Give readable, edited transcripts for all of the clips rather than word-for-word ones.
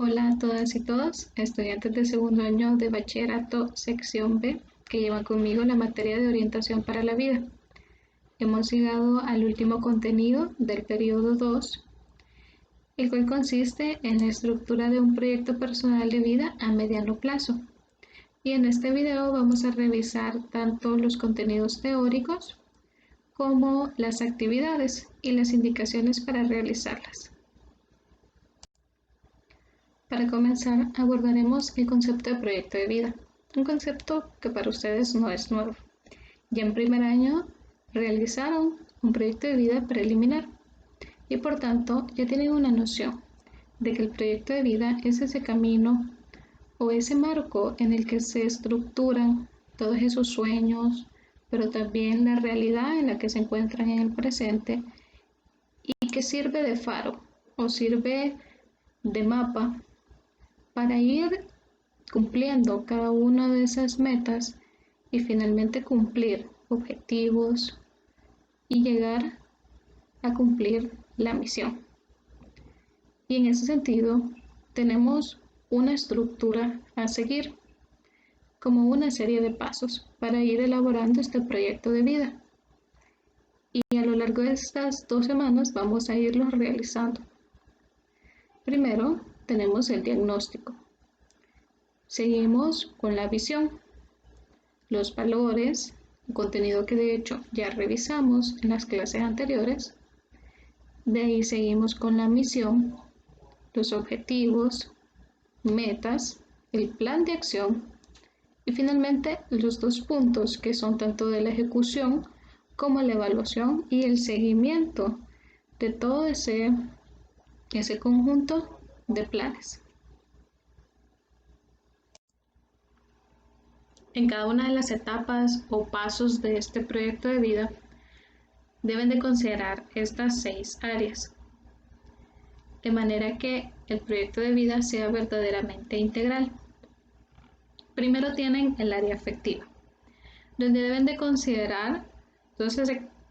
Hola a todas y todos, estudiantes de segundo año de bachillerato sección B que llevan conmigo la materia de orientación para la vida. Hemos llegado al último contenido del periodo 2, el cual consiste en la estructura de un proyecto personal de vida a mediano plazo. Y en este video vamos a revisar tanto los contenidos teóricos como las actividades y las indicaciones para realizarlas. Para comenzar, abordaremos el concepto de proyecto de vida, un concepto que para ustedes no es nuevo. Ya en primer año realizaron un proyecto de vida preliminar y por tanto ya tienen una noción de que el proyecto de vida es ese camino o ese marco en el que se estructuran todos esos sueños, pero también la realidad en la que se encuentran en el presente y que sirve de faro o sirve de mapa para ir cumpliendo cada una de esas metas y finalmente cumplir objetivos y llegar a cumplir la misión. Y en ese sentido, tenemos una estructura a seguir, como una serie de pasos para ir elaborando este proyecto de vida. Y a lo largo de estas 2 semanas vamos a irlos realizando. Primero, tenemos el diagnóstico. Seguimos con la visión, los valores, un contenido que de hecho ya revisamos en las clases anteriores. De ahí seguimos con la misión, los objetivos, metas, el plan de acción y finalmente los 2 puntos que son tanto de la ejecución como la evaluación y el seguimiento de todo ese conjunto de planes. En cada una de las etapas o pasos de este proyecto de vida, deben de considerar estas 6 áreas, de manera que el proyecto de vida sea verdaderamente integral. Primero tienen el área afectiva, donde deben de considerar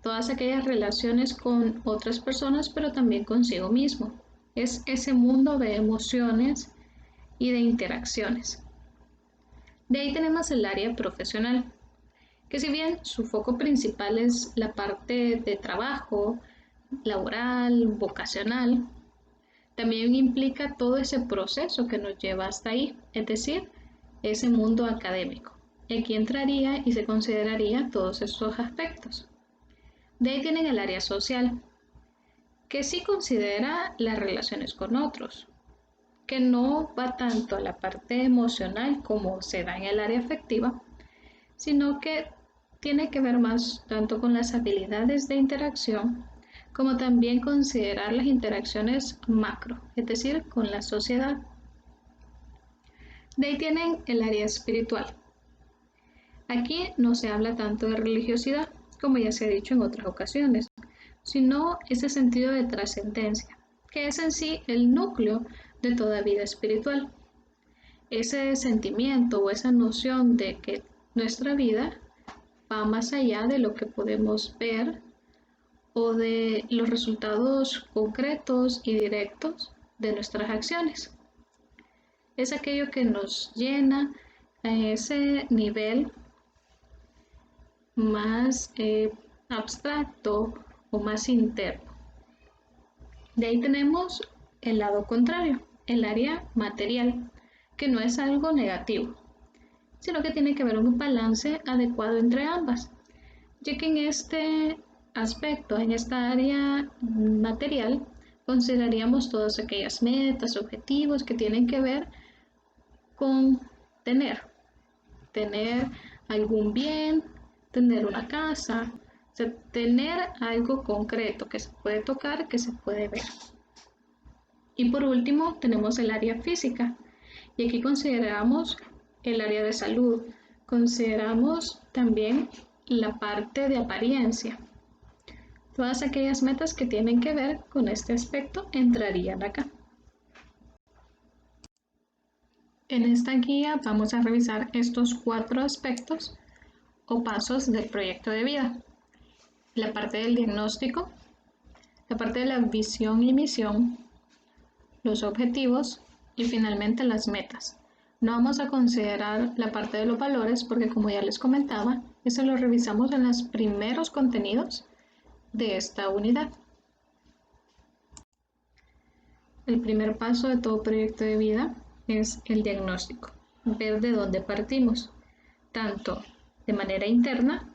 todas aquellas relaciones con otras personas, pero también consigo mismo. Es ese mundo de emociones y de interacciones. De ahí tenemos el área profesional, que si bien su foco principal es la parte de trabajo, laboral, vocacional, también implica todo ese proceso que nos lleva hasta ahí, es decir, ese mundo académico. Aquí entraría y se consideraría todos estos aspectos. De ahí tienen el área social, que sí considera las relaciones con otros, que no va tanto a la parte emocional como se da en el área afectiva, sino que tiene que ver más tanto con las habilidades de interacción, como también considerar las interacciones macro, es decir, con la sociedad. De ahí tienen el área espiritual. Aquí no se habla tanto de religiosidad, como ya se ha dicho en otras ocasiones, sino ese sentido de trascendencia, que es en sí el núcleo de toda vida espiritual. Ese sentimiento o esa noción de que nuestra vida va más allá de lo que podemos ver o de los resultados concretos y directos de nuestras acciones. Es aquello que nos llena a ese nivel más abstracto o más interno. De ahí tenemos el lado contrario, el área material, que no es algo negativo, sino que tiene que haber un balance adecuado entre ambas, ya que en este aspecto, en esta área material, consideraríamos todas aquellas metas, objetivos que tienen que ver con tener algún bien, tener una casa, o sea, tener algo concreto que se puede tocar, que se puede ver. Y por último tenemos el área física, y aquí consideramos el área de salud, consideramos también la parte de apariencia. Todas aquellas metas que tienen que ver con este aspecto entrarían acá. En esta guía vamos a revisar estos 4 aspectos o pasos del proyecto de vida. La parte del diagnóstico, la parte de la visión y misión, los objetivos, Y finalmente las metas. No vamos a considerar la parte de los valores porque como ya les comentaba, eso lo revisamos en los primeros contenidos de esta unidad. El primer paso de todo proyecto de vida es el diagnóstico, ver de dónde partimos, tanto de manera interna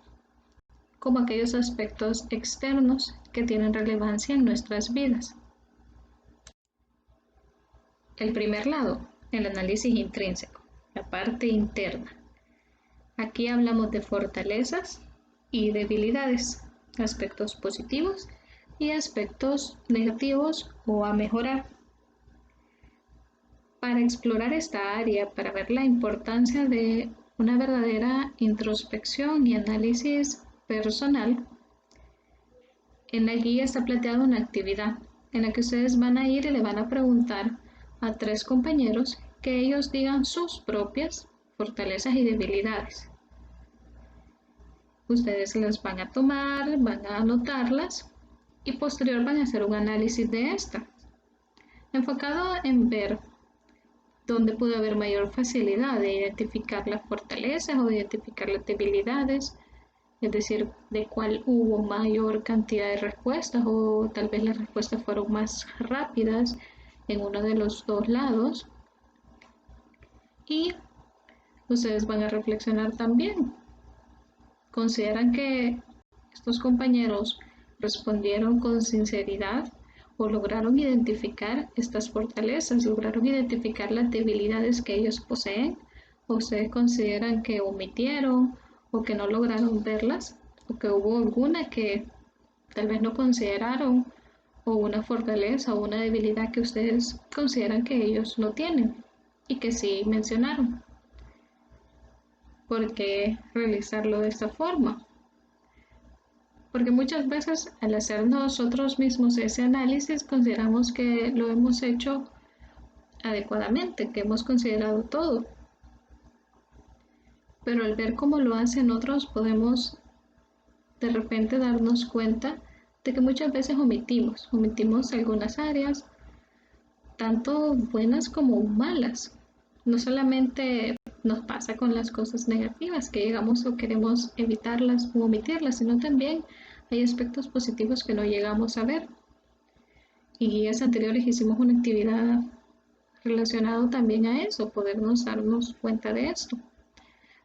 como aquellos aspectos externos que tienen relevancia en nuestras vidas. El primer lado, el análisis intrínseco, la parte interna. Aquí hablamos de fortalezas y debilidades, aspectos positivos y aspectos negativos o a mejorar. Para explorar esta área, para ver la importancia de una verdadera introspección y análisis personal, en la guía está planteada una actividad en la que ustedes van a ir y le van a preguntar a 3 compañeros que ellos digan sus propias fortalezas y debilidades. Ustedes las van a tomar, van a anotarlas y posterior van a hacer un análisis de esta, enfocado en ver dónde puede haber mayor facilidad de identificar las fortalezas o de identificar las debilidades, es decir, de cuál hubo mayor cantidad de respuestas o tal vez las respuestas fueron más rápidas en uno de los 2 lados. Y ustedes van a reflexionar también. ¿Consideran que estos compañeros respondieron con sinceridad o lograron identificar estas fortalezas, lograron identificar las debilidades que ellos poseen? ¿O ustedes consideran que omitieron o que no lograron verlas? ¿O que hubo alguna que tal vez no consideraron? ¿O una fortaleza o una debilidad que ustedes consideran que ellos no tienen y que sí mencionaron? ¿Por qué realizarlo de esta forma? Porque muchas veces al hacer nosotros mismos ese análisis consideramos que lo hemos hecho adecuadamente, que hemos considerado todo. Pero al ver cómo lo hacen otros podemos de repente darnos cuenta de que muchas veces omitimos algunas áreas, tanto buenas como malas. No solamente nos pasa con las cosas negativas, que llegamos o queremos evitarlas o omitirlas, sino también hay aspectos positivos que no llegamos a ver. Y días anteriores hicimos una actividad relacionada también a eso, podernos darnos cuenta de esto.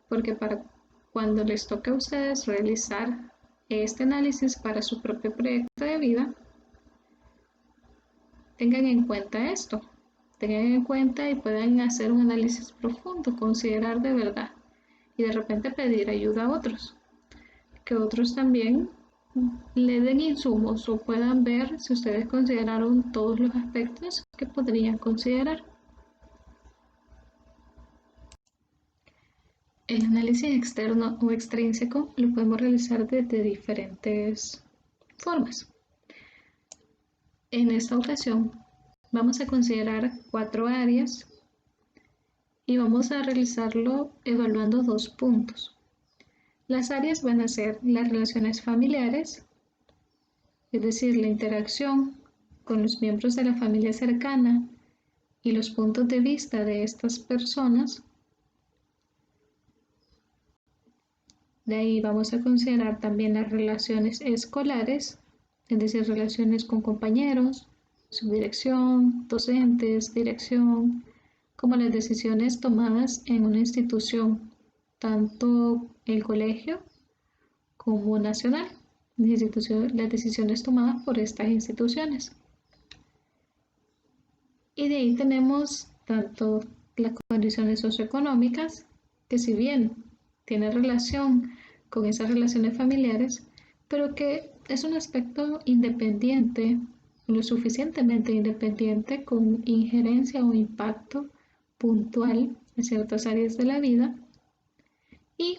Porque para cuando les toque a ustedes realizar este análisis para su propio proyecto de vida, tengan en cuenta esto. Tengan en cuenta y puedan hacer un análisis profundo, considerar de verdad y de repente pedir ayuda a otros, que otros también le den insumos o puedan ver si ustedes consideraron todos los aspectos que podrían considerar. El análisis externo o extrínseco lo podemos realizar de diferentes formas. En esta ocasión vamos a considerar 4 áreas y vamos a realizarlo evaluando 2 puntos. Las áreas van a ser las relaciones familiares, es decir, la interacción con los miembros de la familia cercana y los puntos de vista de estas personas. De ahí vamos a considerar también las relaciones escolares, es decir, relaciones con compañeros, subdirección, docentes, dirección, como las decisiones tomadas en una institución, tanto el colegio como nacional, las decisiones tomadas por estas instituciones. Y de ahí tenemos tanto las condiciones socioeconómicas, que si bien tiene relación con esas relaciones familiares, pero que es un aspecto independiente, lo suficientemente independiente, con injerencia o impacto puntual en ciertas áreas de la vida. Y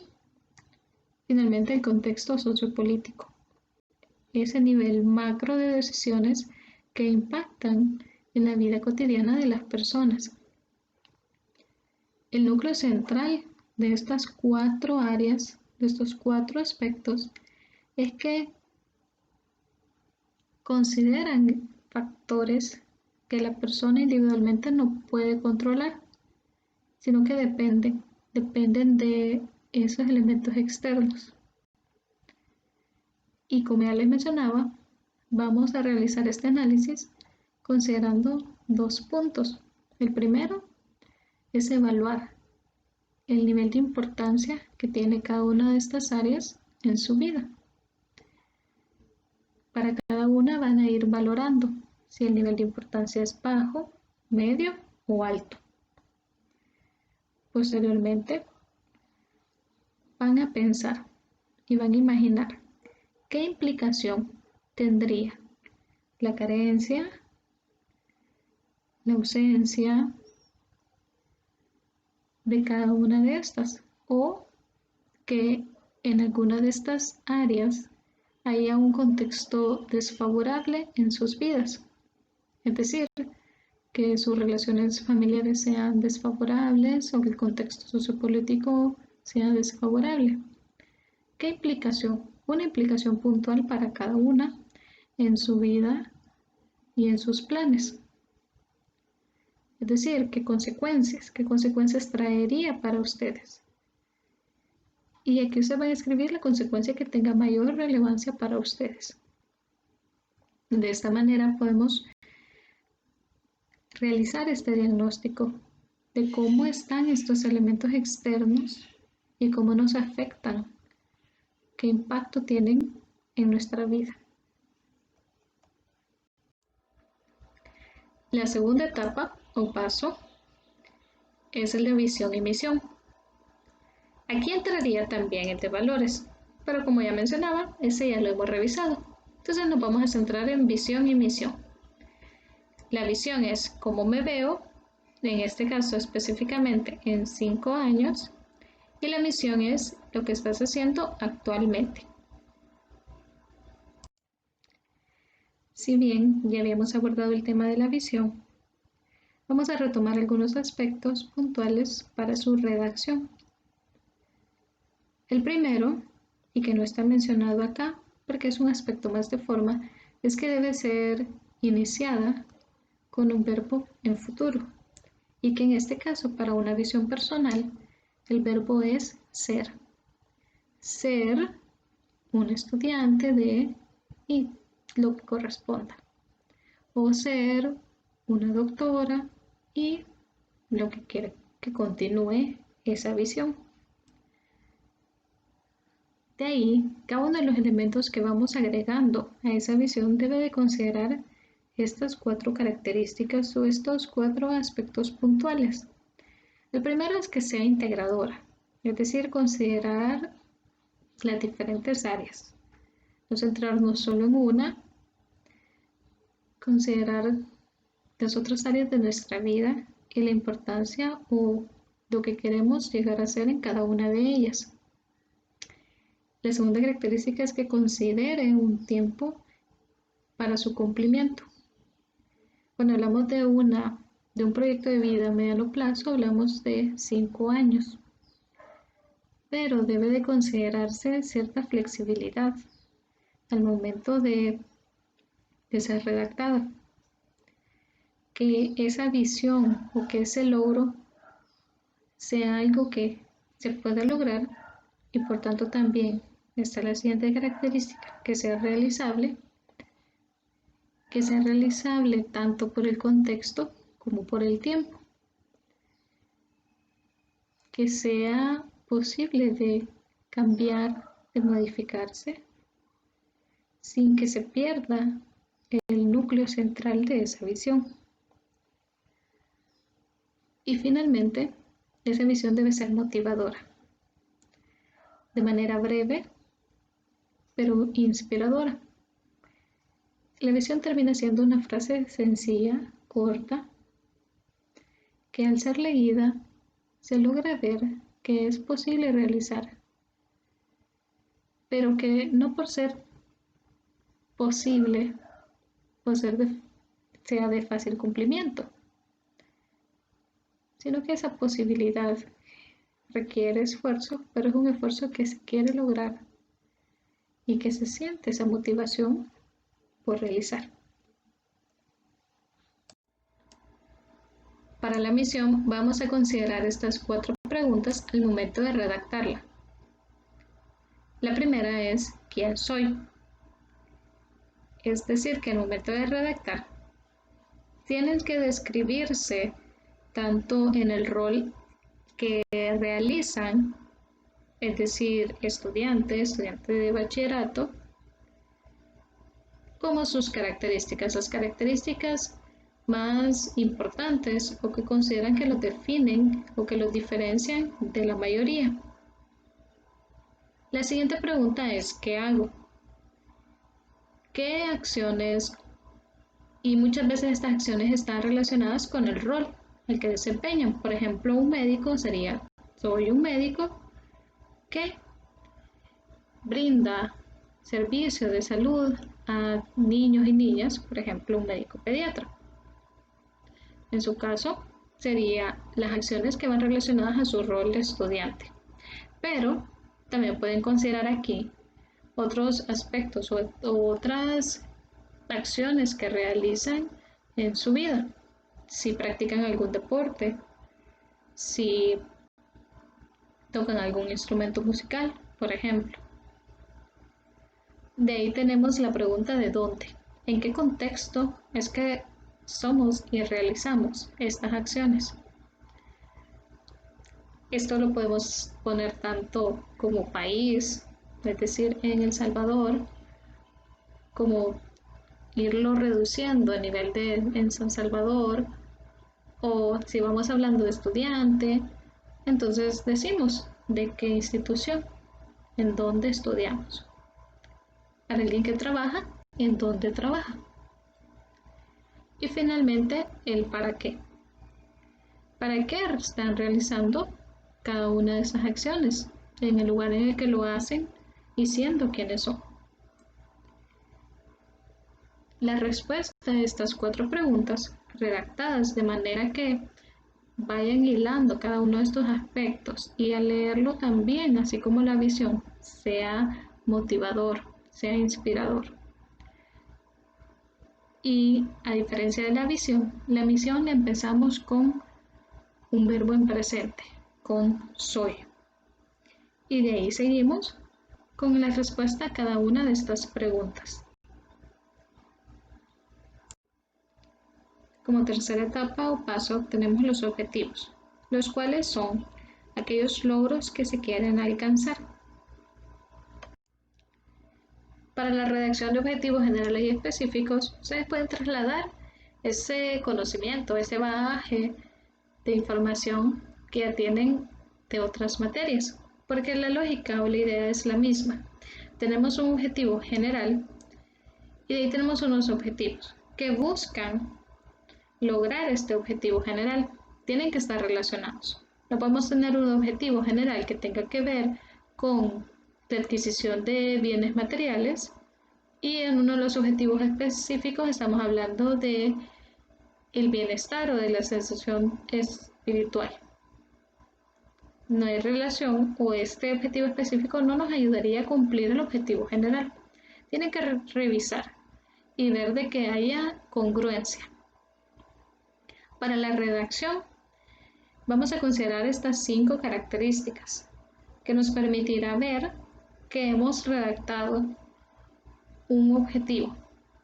finalmente el contexto sociopolítico, ese nivel macro de decisiones que impactan en la vida cotidiana de las personas. El núcleo central de estas 4 áreas, de estos 4 aspectos, es que consideran factores que la persona individualmente no puede controlar, sino que dependen de esos elementos externos. Y como ya les mencionaba, vamos a realizar este análisis considerando 2 puntos. El primero es evaluar el nivel de importancia que tiene cada una de estas áreas en su vida. Para cada una van a ir valorando si el nivel de importancia es bajo, medio o alto. Posteriormente, van a pensar y van a imaginar qué implicación tendría la carencia, la ausencia de cada una de estas, o que en alguna de estas áreas haya un contexto desfavorable en sus vidas, es decir, que sus relaciones familiares sean desfavorables o que el contexto sociopolítico sea desfavorable. ¿Qué implicación? Una implicación puntual para cada una en su vida y en sus planes. Es decir, qué consecuencias traería para ustedes. Y aquí usted va a escribir la consecuencia que tenga mayor relevancia para ustedes. De esta manera podemos realizar este diagnóstico de cómo están estos elementos externos y cómo nos afectan, qué impacto tienen en nuestra vida. La segunda etapa o paso es el de visión y misión. Aquí entraría también el de valores, pero como ya mencionaba, ese ya lo hemos revisado. Entonces nos vamos a centrar en visión y misión. La visión es cómo me veo, en este caso específicamente en 5 años, y la misión es lo que estás haciendo actualmente. Si bien ya habíamos abordado el tema de la visión, vamos a retomar algunos aspectos puntuales para su redacción. El primero, y que no está mencionado acá porque es un aspecto más de forma, es que debe ser iniciada con un verbo en futuro, y que en este caso para una visión personal el verbo es ser. Ser un estudiante de y lo que corresponda, o ser una doctora y lo que quiere que continúe esa visión. De ahí, cada uno de los elementos que vamos agregando a esa visión debe de considerar estas 4 características o estos 4 aspectos puntuales. El primero es que sea integradora, es decir, considerar las diferentes áreas, no centrarnos solo en una, considerar las otras áreas de nuestra vida y la importancia o lo que queremos llegar a ser en cada una de ellas. La segunda característica es que considere un tiempo para su cumplimiento. Cuando hablamos de un proyecto de vida a mediano plazo, hablamos de 5 años, pero debe de considerarse cierta flexibilidad al momento de ser redactada. Que esa visión o que ese logro sea algo que se pueda lograr y por tanto también está la siguiente característica, que sea realizable tanto por el contexto como por el tiempo, que sea posible de cambiar, de modificarse, sin que se pierda el núcleo central de esa visión. Y finalmente, esa visión debe ser motivadora, de manera breve, pero inspiradora. La visión termina siendo una frase sencilla, corta, que al ser leída se logra ver que es posible realizar, pero que no por ser posible o sea de fácil cumplimiento, sino que esa posibilidad requiere esfuerzo, pero es un esfuerzo que se quiere lograr y que se siente esa motivación por realizar. Para la misión vamos a considerar estas 4 preguntas al momento de redactarla. La primera es ¿quién soy? Es decir, que al momento de redactar tienen que describirse tanto en el rol que realizan, es decir, estudiante de bachillerato, como sus características, las características más importantes o que consideran que los definen o que los diferencian de la mayoría. La siguiente pregunta es ¿qué hago? ¿Qué acciones? Y muchas veces estas acciones están relacionadas con el rol el que desempeñan. Por ejemplo, un médico sería, soy un médico que brinda servicio de salud a niños y niñas, por ejemplo, un médico pediatra. En su caso, serían las acciones que van relacionadas a su rol de estudiante. Pero también pueden considerar aquí otros aspectos o otras acciones que realizan en su vida. Si practican algún deporte, si tocan algún instrumento musical, por ejemplo. De ahí tenemos la pregunta de dónde, en qué contexto es que somos y realizamos estas acciones. Esto lo podemos poner tanto como país, es decir, en El Salvador, como irlo reduciendo a nivel de en San Salvador, o si vamos hablando de estudiante, entonces decimos de qué institución, en dónde estudiamos. Para alguien que trabaja, en dónde trabaja. Y finalmente, el para qué. ¿Para qué están realizando cada una de esas acciones? En el lugar en el que lo hacen y siendo quienes son. La respuesta a estas 4 preguntas, redactadas de manera que vayan hilando cada uno de estos aspectos y al leerlo también, así como la visión, sea motivador, sea inspirador. Y a diferencia de la misión la empezamos con un verbo en presente, con soy. Y de ahí seguimos con la respuesta a cada una de estas preguntas. Como tercera etapa o paso tenemos los objetivos, los cuales son aquellos logros que se quieren alcanzar. Para la redacción de objetivos generales y específicos, ustedes pueden trasladar ese conocimiento, ese bagaje de información que ya tienen de otras materias, porque la lógica o la idea es la misma. Tenemos un objetivo general y de ahí tenemos unos objetivos que buscan lograr este objetivo general. Tienen que estar relacionados. No podemos tener un objetivo general que tenga que ver con la adquisición de bienes materiales y en uno de los objetivos específicos estamos hablando de el bienestar o de la sensación espiritual. No hay relación o este objetivo específico no nos ayudaría a cumplir el objetivo general. Tienen que revisar y ver de que haya congruencia. Para la redacción vamos a considerar estas 5 características que nos permitirá ver que hemos redactado un objetivo,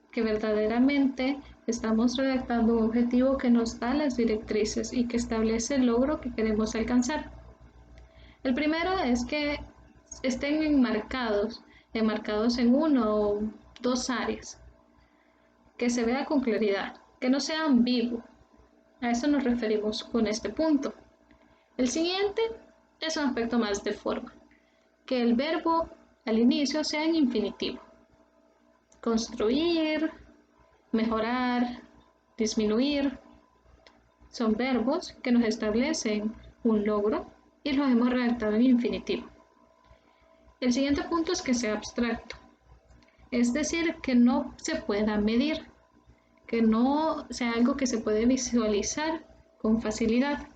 que verdaderamente estamos redactando un objetivo que nos da las directrices y que establece el logro que queremos alcanzar. El primero es que estén enmarcados en 1 o 2 áreas, que se vea con claridad, que no sea ambiguo. A eso nos referimos con este punto. El siguiente es un aspecto más de forma, que el verbo al inicio sea en infinitivo. Construir, mejorar, disminuir, son verbos que nos establecen un logro y los hemos redactado en infinitivo. El siguiente punto es que sea abstracto, es decir, que no se pueda medir, que no sea algo que se puede visualizar con facilidad.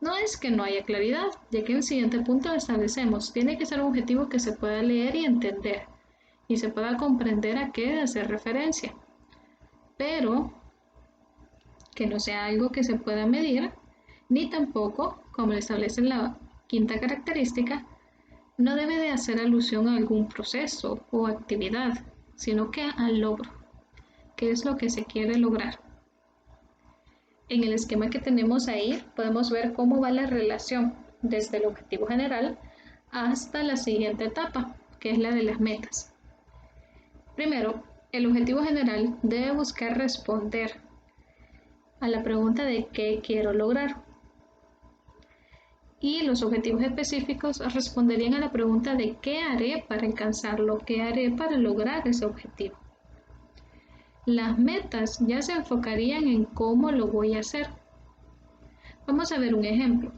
No es que no haya claridad, ya que en el siguiente punto establecemos, tiene que ser un objetivo que se pueda leer y entender, y se pueda comprender a qué hacer referencia, pero que no sea algo que se pueda medir, ni tampoco, como lo establece la quinta característica, no debe de hacer alusión a algún proceso o actividad, sino que al logro, que es lo que se quiere lograr. En el esquema que tenemos ahí podemos ver cómo va la relación desde el objetivo general hasta la siguiente etapa, que es la de las metas. Primero, el objetivo general debe buscar responder a la pregunta de qué quiero lograr. Y los objetivos específicos responderían a la pregunta de qué haré para alcanzarlo, qué haré para lograr ese objetivo. Las metas ya se enfocarían en cómo lo voy a hacer. Vamos a ver un ejemplo.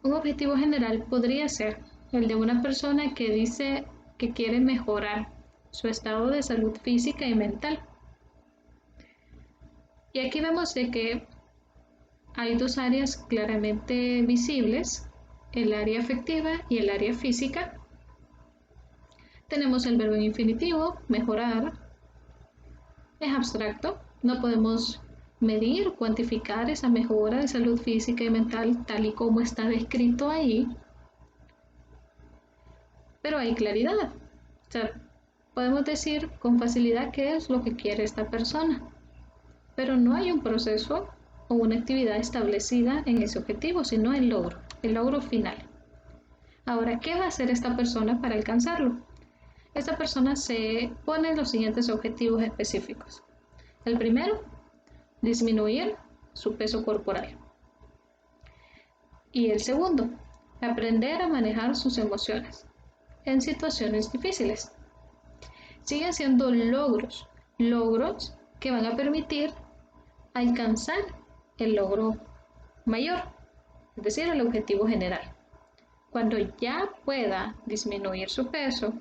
Un objetivo general podría ser el de una persona que dice que quiere mejorar su estado de salud física y mental. Y aquí vemos de que hay dos áreas claramente visibles, el área afectiva y el área física. Tenemos el verbo en infinitivo, mejorar. Es abstracto, no podemos medir, cuantificar esa mejora de salud física y mental tal y como está descrito ahí, pero hay claridad. O sea, podemos decir con facilidad qué es lo que quiere esta persona, pero no hay un proceso o una actividad establecida en ese objetivo, sino el logro final. Ahora, ¿qué va a hacer esta persona para alcanzarlo? Esta persona se pone los siguientes objetivos específicos. El primero, disminuir su peso corporal. Y el segundo, aprender a manejar sus emociones en situaciones difíciles. Siguen siendo logros que van a permitir alcanzar el logro mayor, es decir, el objetivo general. Cuando ya pueda disminuir su peso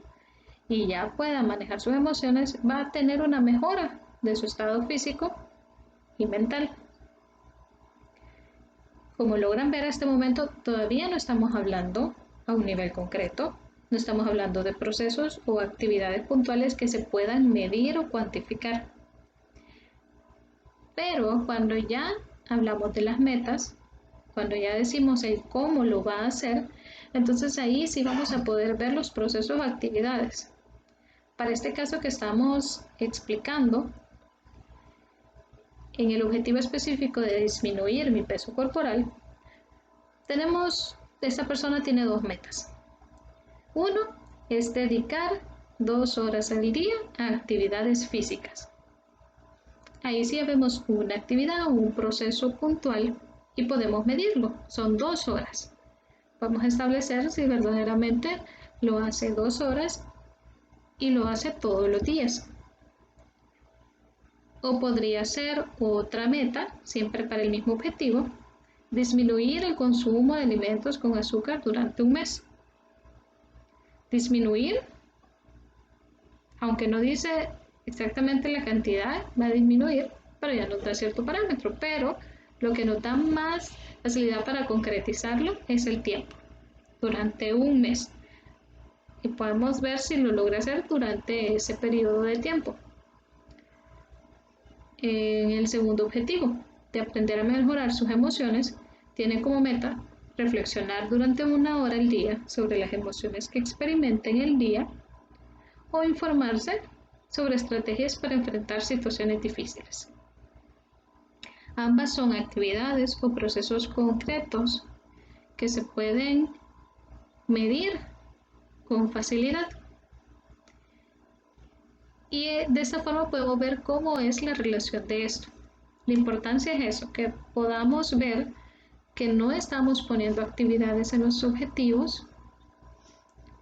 y ya pueda manejar sus emociones, va a tener una mejora de su estado físico y mental. Como logran ver a este momento, todavía no estamos hablando a un nivel concreto, no estamos hablando de procesos o actividades puntuales que se puedan medir o cuantificar. Pero cuando ya hablamos de las metas, cuando ya decimos el cómo lo va a hacer, entonces ahí sí vamos a poder ver los procesos o actividades. Para este caso que estamos explicando, en el objetivo específico de disminuir mi peso corporal, esta persona tiene dos metas. Uno es dedicar 2 horas al día a actividades físicas. Ahí sí vemos una actividad o un proceso puntual y podemos medirlo. Son 2 horas. Vamos a establecer si verdaderamente lo hace 2 horas y lo hace todos los días. O podría ser otra meta, siempre para el mismo objetivo, disminuir el consumo de alimentos con azúcar durante un mes. Disminuir, aunque no dice exactamente la cantidad, va a disminuir, pero ya nos da cierto parámetro. Pero lo que nos da más facilidad para concretizarlo es el tiempo, durante un mes. Y podemos ver si lo logra hacer durante ese periodo de tiempo. En el segundo objetivo, de aprender a mejorar sus emociones, tiene como meta reflexionar durante 1 hora al día sobre las emociones que experimenta en el día o informarse sobre estrategias para enfrentar situaciones difíciles. Ambas son actividades o procesos concretos que se pueden medir con facilidad. Y de esta forma podemos ver cómo es la relación de esto. La importancia es eso, que podamos ver que no estamos poniendo actividades en los objetivos,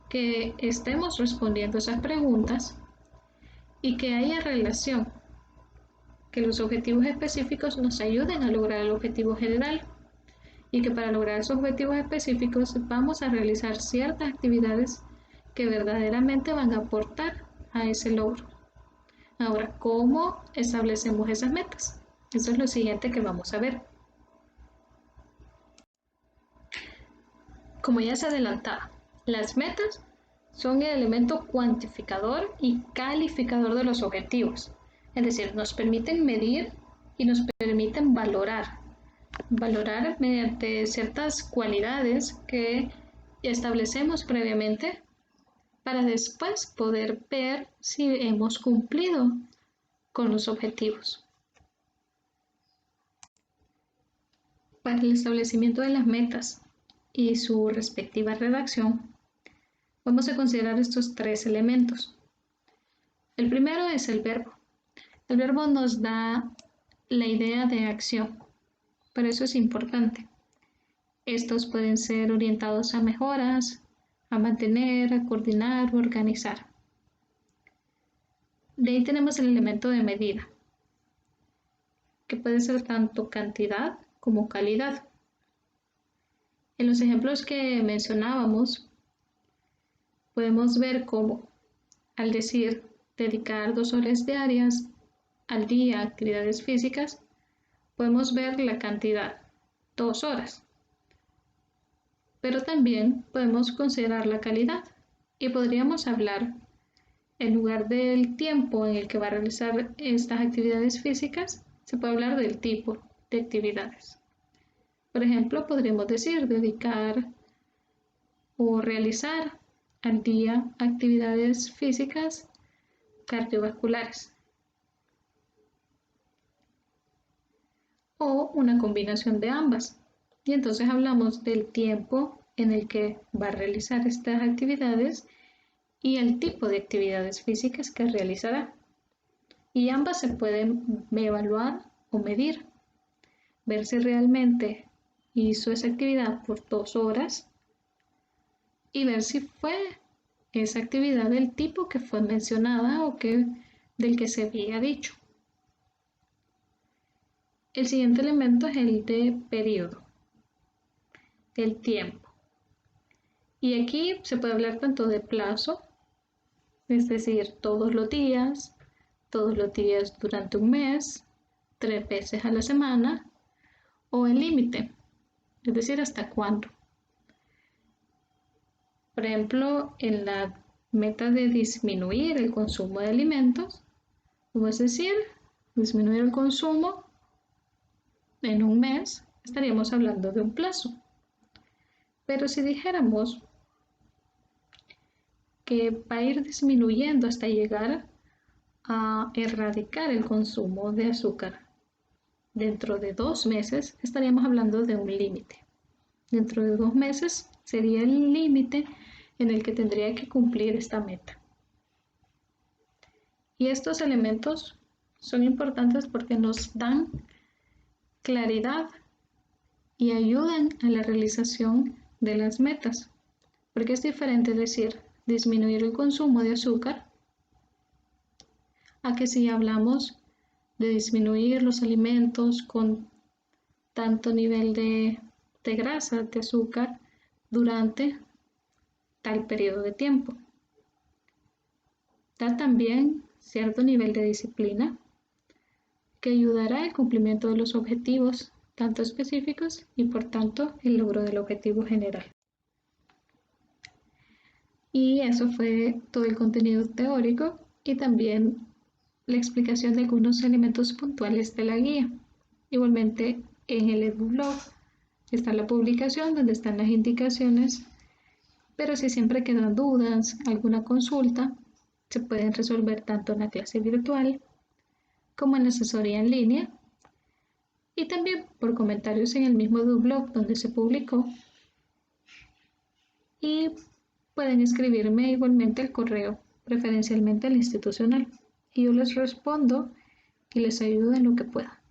que estemos respondiendo esas preguntas y que haya relación, que los objetivos específicos nos ayuden a lograr el objetivo general y que para lograr esos objetivos específicos vamos a realizar ciertas actividades que verdaderamente van a aportar a ese logro. Ahora, ¿cómo establecemos esas metas? Eso es lo siguiente que vamos a ver. Como ya se adelantaba, las metas son el elemento cuantificador y calificador de los objetivos. Es decir, nos permiten medir y nos permiten valorar mediante ciertas cualidades que establecemos previamente para después poder ver si hemos cumplido con los objetivos. Para el establecimiento de las metas y su respectiva redacción, vamos a considerar estos tres elementos. El primero es el verbo. El verbo nos da la idea de acción, por eso es importante. Estos pueden ser orientados a mejoras, a mantener, a coordinar o organizar. De ahí tenemos el elemento de medida, que puede ser tanto cantidad como calidad. En los ejemplos que mencionábamos, podemos ver cómo, al decir dedicar 2 horas diarias al día a actividades físicas, podemos ver la cantidad, 2 horas. Pero también podemos considerar la calidad y podríamos hablar, en lugar del tiempo en el que va a realizar estas actividades físicas, se puede hablar del tipo de actividades. Por ejemplo, podríamos decir dedicar o realizar al día actividades físicas cardiovasculares o una combinación de ambas. Y entonces hablamos del tiempo en el que va a realizar estas actividades y el tipo de actividades físicas que realizará. Y ambas se pueden evaluar o medir, ver si realmente hizo esa actividad por 2 horas y ver si fue esa actividad del tipo que fue mencionada o del que se había dicho. El siguiente elemento es el de periodo, el tiempo. Y aquí se puede hablar tanto de plazo, es decir, todos los días durante un mes, 3 veces a la semana, o el límite, es decir, hasta cuándo. Por ejemplo, en la meta de disminuir el consumo de alimentos, es decir, disminuir el consumo en un mes, estaríamos hablando de un plazo. Pero si dijéramos que va a ir disminuyendo hasta llegar a erradicar el consumo de azúcar dentro de 2 meses, estaríamos hablando de un límite. Dentro de 2 meses sería el límite en el que tendría que cumplir esta meta. Y estos elementos son importantes porque nos dan claridad y ayudan a la realización de las metas. Porque es diferente decir disminuir el consumo de azúcar a que si hablamos de disminuir los alimentos con tanto nivel de grasa, de azúcar, durante tal periodo de tiempo. Da también cierto nivel de disciplina que ayudará al cumplimiento de los objetivos, tanto específicos y por tanto el logro del objetivo general. Y eso fue todo el contenido teórico y también la explicación de algunos elementos puntuales de la guía. Igualmente en el EduBlog está la publicación donde están las indicaciones, pero si siempre quedan dudas, alguna consulta, se pueden resolver tanto en la clase virtual como en la asesoría en línea y también por comentarios en el mismo EduBlog donde se publicó, y pueden escribirme igualmente al correo, preferencialmente al institucional, y yo les respondo y les ayudo en lo que pueda.